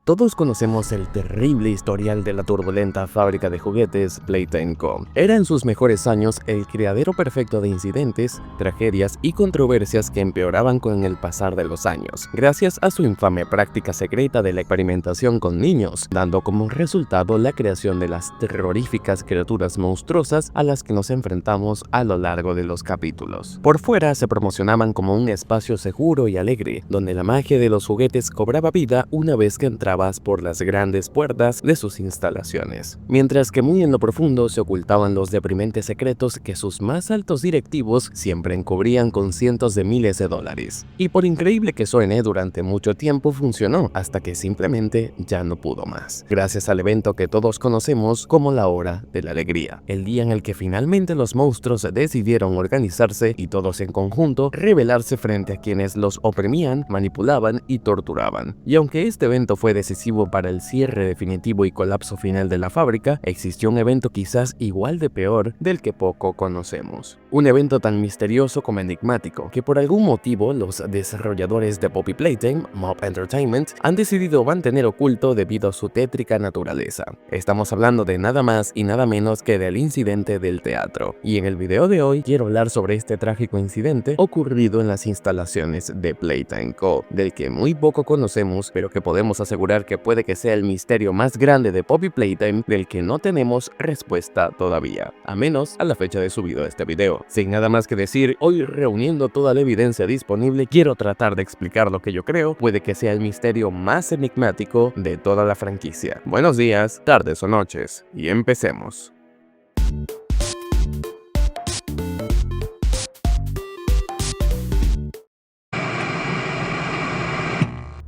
Todos conocemos el terrible historial de la turbulenta fábrica de juguetes Playtime Co. Era en sus mejores años el criadero perfecto de incidentes, tragedias y controversias que empeoraban con el pasar de los años, gracias a su infame práctica secreta de la experimentación con niños, dando como resultado la creación de las terroríficas criaturas monstruosas a las que nos enfrentamos a lo largo de los capítulos. Por fuera se promocionaban como un espacio seguro y alegre, donde la magia de los juguetes cobraba vida una vez que entraba por las grandes puertas de sus instalaciones, mientras que muy en lo profundo se ocultaban los deprimentes secretos que sus más altos directivos siempre encubrían con cientos de miles de dólares. Y por increíble que suene, durante mucho tiempo funcionó, hasta que simplemente ya no pudo más, gracias al evento que todos conocemos como la Hora de la Alegría, el día en el que finalmente los monstruos decidieron organizarse y todos en conjunto rebelarse frente a quienes los oprimían, manipulaban y torturaban. Y aunque este evento fue decisivo para el cierre definitivo y colapso final de la fábrica, existió un evento quizás igual de peor del que poco conocemos. Un evento tan misterioso como enigmático, que por algún motivo los desarrolladores de Poppy Playtime, Mob Entertainment, han decidido mantener oculto debido a su tétrica naturaleza. Estamos hablando de nada más y nada menos que del incidente del teatro. Y en el video de hoy quiero hablar sobre este trágico incidente ocurrido en las instalaciones de Playtime Co., del que muy poco conocemos, pero que podemos asegurar que puede que sea el misterio más grande de Poppy Playtime del que no tenemos respuesta todavía, a menos a la fecha de subido este video. Sin nada más que decir, hoy reuniendo toda la evidencia disponible, quiero tratar de explicar lo que yo creo puede que sea el misterio más enigmático de toda la franquicia. Buenos días, tardes o noches, y empecemos.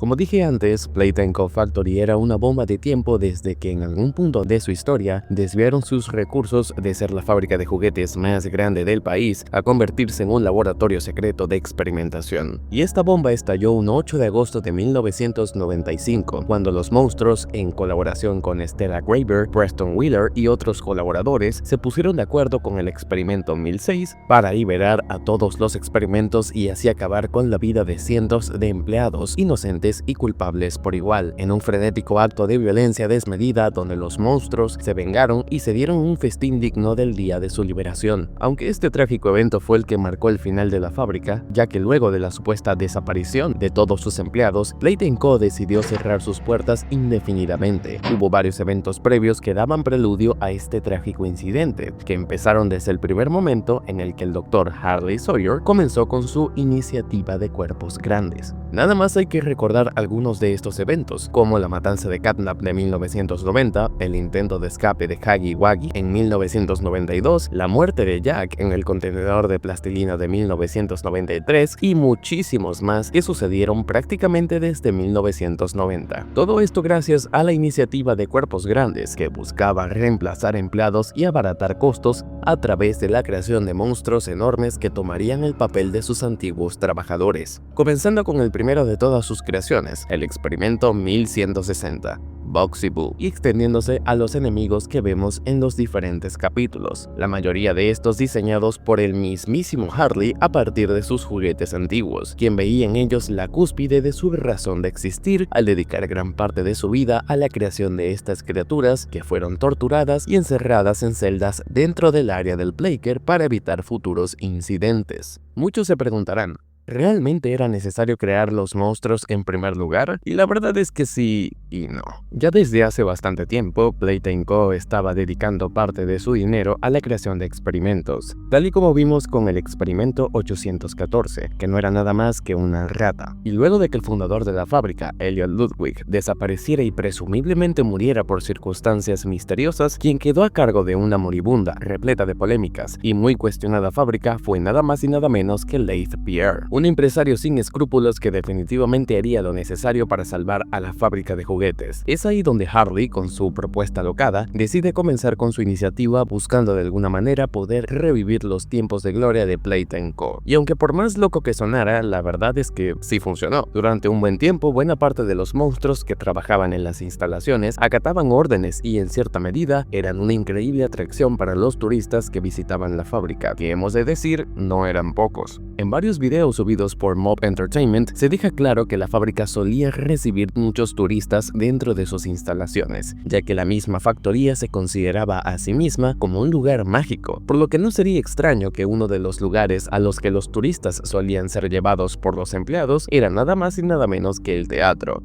Como dije antes, Playtime Co. Factory era una bomba de tiempo desde que en algún punto de su historia desviaron sus recursos de ser la fábrica de juguetes más grande del país a convertirse en un laboratorio secreto de experimentación. Y esta bomba estalló un 8 de agosto de 1995, cuando los monstruos, en colaboración con Stella Graver, Preston Wheeler y otros colaboradores, se pusieron de acuerdo con el experimento 1006 para liberar a todos los experimentos y así acabar con la vida de cientos de empleados inocentes y culpables por igual, en un frenético acto de violencia desmedida donde los monstruos se vengaron y se dieron un festín digno del día de su liberación. Aunque este trágico evento fue el que marcó el final de la fábrica, ya que luego de la supuesta desaparición de todos sus empleados, Playtime Co. decidió cerrar sus puertas indefinidamente. Hubo varios eventos previos que daban preludio a este trágico incidente, que empezaron desde el primer momento en el que el Dr. Harley Sawyer comenzó con su iniciativa de cuerpos grandes. Nada más hay que recordar algunos de estos eventos, como la matanza de Catnap de 1990, el intento de escape de Huggy Wuggy en 1992, la muerte de Jack en el contenedor de plastilina de 1993 y muchísimos más que sucedieron prácticamente desde 1990. Todo esto gracias a la iniciativa de Cuerpos Grandes, que buscaba reemplazar empleados y abaratar costos a través de la creación de monstruos enormes que tomarían el papel de sus antiguos trabajadores. Comenzando con el primero de todas sus creaciones, el experimento 1160, Boxy Boo, y extendiéndose a los enemigos que vemos en los diferentes capítulos, la mayoría de estos diseñados por el mismísimo Harley a partir de sus juguetes antiguos, quien veía en ellos la cúspide de su razón de existir al dedicar gran parte de su vida a la creación de estas criaturas que fueron torturadas y encerradas en celdas dentro del área del Playker para evitar futuros incidentes. Muchos se preguntarán, ¿realmente era necesario crear los monstruos en primer lugar? Y la verdad es que sí y no. Ya desde hace bastante tiempo, Playtime Co. estaba dedicando parte de su dinero a la creación de experimentos, tal y como vimos con el experimento 814, que no era nada más que una rata. Y luego de que el fundador de la fábrica, Elliot Ludwig, desapareciera y presumiblemente muriera por circunstancias misteriosas, quien quedó a cargo de una moribunda, repleta de polémicas y muy cuestionada fábrica fue nada más y nada menos que Leith Pierre, un empresario sin escrúpulos que definitivamente haría lo necesario para salvar a la fábrica de juguetes. Es ahí donde Harley, con su propuesta alocada, decide comenzar con su iniciativa buscando de alguna manera poder revivir los tiempos de gloria de Playtime Co. Y aunque por más loco que sonara, la verdad es que sí funcionó. Durante un buen tiempo, buena parte de los monstruos que trabajaban en las instalaciones acataban órdenes y en cierta medida eran una increíble atracción para los turistas que visitaban la fábrica, que hemos de decir no eran pocos. En varios videos subidos por Mob Entertainment, se deja claro que la fábrica solía recibir muchos turistas dentro de sus instalaciones, ya que la misma factoría se consideraba a sí misma como un lugar mágico, por lo que no sería extraño que uno de los lugares a los que los turistas solían ser llevados por los empleados era nada más y nada menos que el teatro.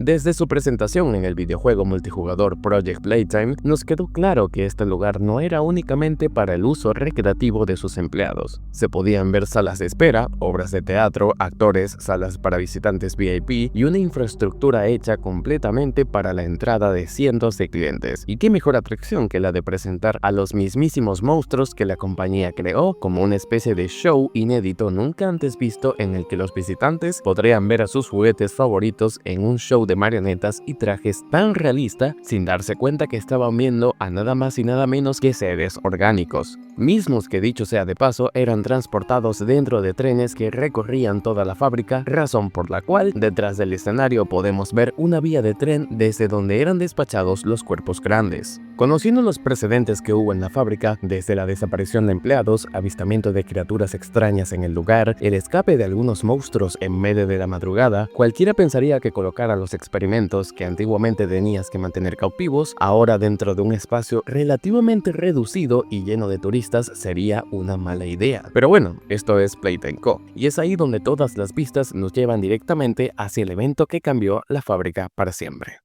Desde su presentación en el videojuego multijugador Project Playtime, nos quedó claro que este lugar no era únicamente para el uso recreativo de sus empleados. Se podían ver salas de espera, obras de teatro, actores, salas para visitantes VIP y una infraestructura hecha completamente para la entrada de cientos de clientes. Y qué mejor atracción que la de presentar a los mismísimos monstruos que la compañía creó como una especie de show inédito nunca antes visto, en el que los visitantes podrían ver a sus juguetes favoritos en un show de marionetas y trajes tan realista sin darse cuenta que estaban viendo a nada más y nada menos que seres orgánicos, mismos que, dicho sea de paso, eran transportados dentro de trenes que recorrían toda la fábrica, razón por la cual detrás del escenario podemos ver una vía de tren desde donde eran despachados los cuerpos grandes. Conociendo los precedentes que hubo en la fábrica, desde la desaparición de empleados, avistamiento de criaturas extrañas en el lugar, el escape de algunos monstruos en medio de la madrugada, cualquiera pensaría que colocar a los experimentos que antiguamente tenías que mantener cautivos, ahora dentro de un espacio relativamente reducido y lleno de turistas, sería una mala idea. Pero bueno, esto es Playtime Co., y es ahí donde todas las pistas nos llevan directamente hacia el evento que cambió la fábrica para siempre.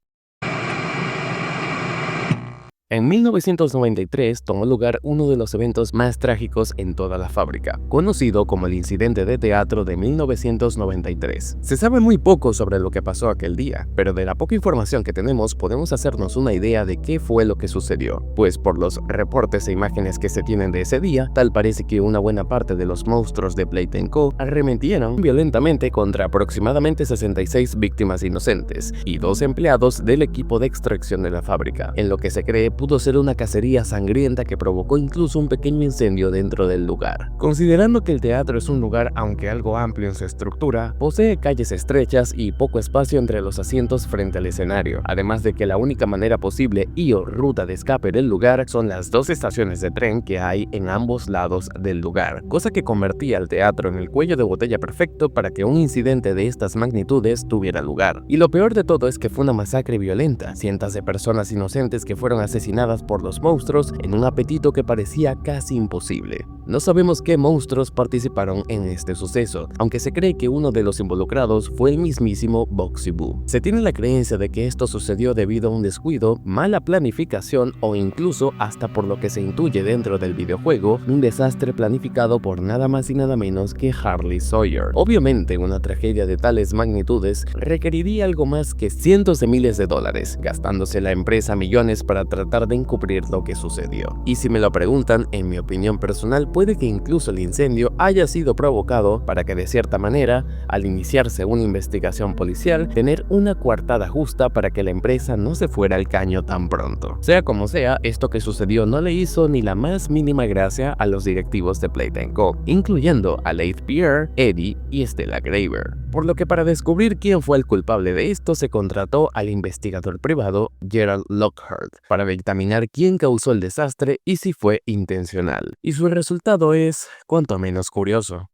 En 1993 tomó lugar uno de los eventos más trágicos en toda la fábrica, conocido como el incidente de teatro de 1993. Se sabe muy poco sobre lo que pasó aquel día, pero de la poca información que tenemos podemos hacernos una idea de qué fue lo que sucedió, pues por los reportes e imágenes que se tienen de ese día, tal parece que una buena parte de los monstruos de Playtime Co. arremetieron violentamente contra aproximadamente 66 víctimas inocentes y 2 empleados del equipo de extracción de la fábrica, en lo que se cree pudo ser una cacería sangrienta que provocó incluso un pequeño incendio dentro del lugar. Considerando que el teatro es un lugar, aunque algo amplio en su estructura, posee calles estrechas y poco espacio entre los asientos frente al escenario, además de que la única manera posible o ruta de escape del lugar son las 2 estaciones de tren que hay en ambos lados del lugar, cosa que convertía al teatro en el cuello de botella perfecto para que un incidente de estas magnitudes tuviera lugar. Y lo peor de todo es que fue una masacre violenta, cientos de personas inocentes que fueron asesinadas por los monstruos en un apetito que parecía casi imposible. No sabemos qué monstruos participaron en este suceso, aunque se cree que uno de los involucrados fue el mismísimo Boxy Boo. Se tiene la creencia de que esto sucedió debido a un descuido, mala planificación o incluso, hasta por lo que se intuye dentro del videojuego, un desastre planificado por nada más y nada menos que Harley Sawyer. Obviamente, una tragedia de tales magnitudes requeriría algo más que cientos de miles de dólares, gastándose la empresa millones para tratar de encubrir lo que sucedió. Y si me lo preguntan, en mi opinión personal, puede que incluso el incendio haya sido provocado para que de cierta manera, al iniciarse una investigación policial, tener una coartada justa para que la empresa no se fuera al caño tan pronto. Sea como sea, esto que sucedió no le hizo ni la más mínima gracia a los directivos de Playtime Co., incluyendo a Leith Pierre, Eddie y Stella Graver. Por lo que para descubrir quién fue el culpable de esto, se contrató al investigador privado Gerald Lockhart para dictaminar quién causó el desastre y si fue intencional. Y su resultado es cuanto menos curioso.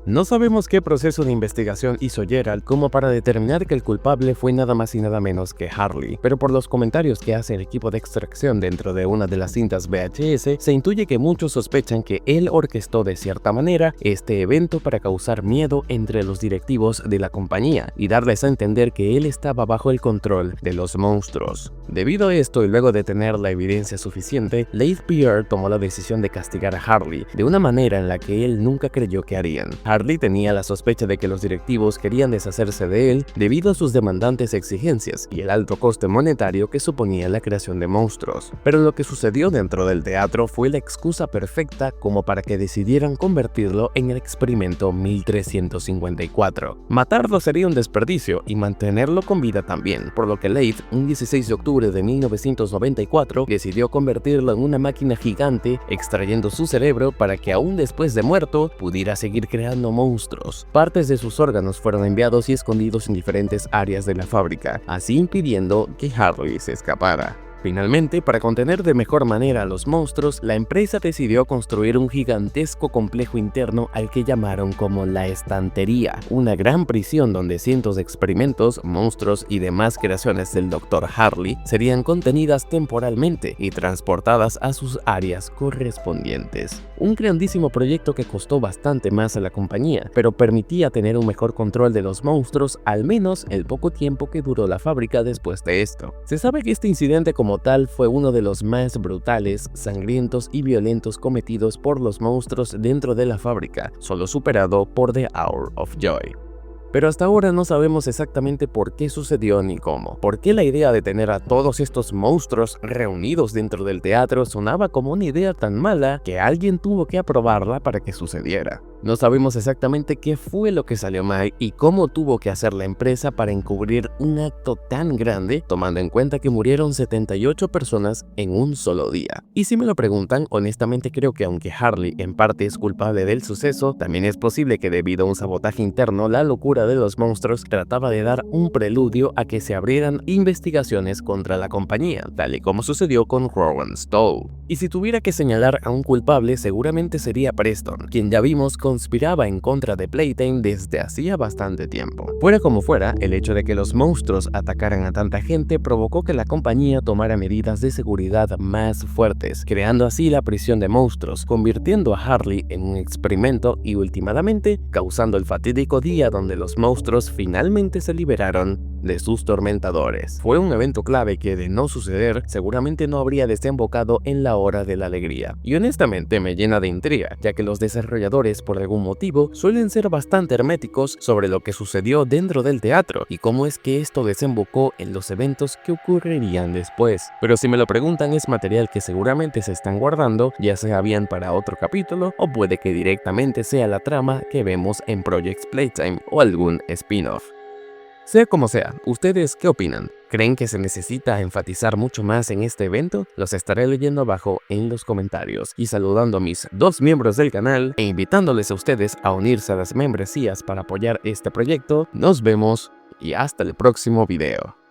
No sabemos qué proceso de investigación hizo Gerald como para determinar que el culpable fue nada más y nada menos que Harley, pero por los comentarios que hace el equipo de extracción dentro de una de las cintas VHS, se intuye que muchos sospechan que él orquestó de cierta manera este evento para causar miedo entre los directivos de la compañía y darles a entender que él estaba bajo el control de los monstruos. Debido a esto y luego de tener la evidencia suficiente, Leith Pierre tomó la decisión de castigar a Harley de una manera en la que él nunca creyó que harían. Harley tenía la sospecha de que los directivos querían deshacerse de él debido a sus demandantes exigencias y el alto coste monetario que suponía la creación de monstruos. Pero lo que sucedió dentro del teatro fue la excusa perfecta como para que decidieran convertirlo en el experimento 1354. Matarlo sería un desperdicio y mantenerlo con vida también, por lo que Leith, un 16 de octubre de 1994, decidió convertirlo en una máquina gigante, extrayendo su cerebro para que aún después de muerto pudiera seguir creando monstruos. Partes de sus órganos fueron enviados y escondidos en diferentes áreas de la fábrica, así impidiendo que Harley se escapara. Finalmente, para contener de mejor manera a los monstruos, la empresa decidió construir un gigantesco complejo interno al que llamaron como la estantería, una gran prisión donde cientos de experimentos, monstruos y demás creaciones del Dr. Harley serían contenidas temporalmente y transportadas a sus áreas correspondientes. Un grandísimo proyecto que costó bastante más a la compañía, pero permitía tener un mejor control de los monstruos, al menos el poco tiempo que duró la fábrica después de esto. Se sabe que este incidente como tal fue uno de los más brutales, sangrientos y violentos cometidos por los monstruos dentro de la fábrica, solo superado por The Hour of Joy. Pero hasta ahora no sabemos exactamente por qué sucedió ni cómo. ¿Por qué la idea de tener a todos estos monstruos reunidos dentro del teatro sonaba como una idea tan mala que alguien tuvo que aprobarla para que sucediera? No sabemos exactamente qué fue lo que salió mal y cómo tuvo que hacer la empresa para encubrir un acto tan grande, tomando en cuenta que murieron 78 personas en un solo día. Y si me lo preguntan, honestamente creo que aunque Harley en parte es culpable del suceso, también es posible que debido a un sabotaje interno, la locura de los monstruos trataba de dar un preludio a que se abrieran investigaciones contra la compañía, tal y como sucedió con Rowan Stowe. Y si tuviera que señalar a un culpable, seguramente sería Preston, quien ya vimos conspiraba en contra de Playtime desde hacía bastante tiempo. Fuera como fuera, el hecho de que los monstruos atacaran a tanta gente provocó que la compañía tomara medidas de seguridad más fuertes, creando así la prisión de monstruos, convirtiendo a Harley en un experimento y últimamente causando el fatídico día donde los monstruos finalmente se liberaron de sus tormentadores. Fue un evento clave que, de no suceder, seguramente no habría desembocado en la hora de la alegría. Y honestamente me llena de intriga, ya que los desarrolladores por algún motivo suelen ser bastante herméticos sobre lo que sucedió dentro del teatro y cómo es que esto desembocó en los eventos que ocurrirían después. Pero si me lo preguntan, es material que seguramente se están guardando, ya sea bien para otro capítulo o puede que directamente sea la trama que vemos en Project Playtime o algún spin-off. Sea como sea, ¿ustedes qué opinan? ¿Creen que se necesita enfatizar mucho más en este evento? Los estaré leyendo abajo en los comentarios y saludando a mis dos miembros del canal e invitándoles a ustedes a unirse a las membresías para apoyar este proyecto. Nos vemos y hasta el próximo video.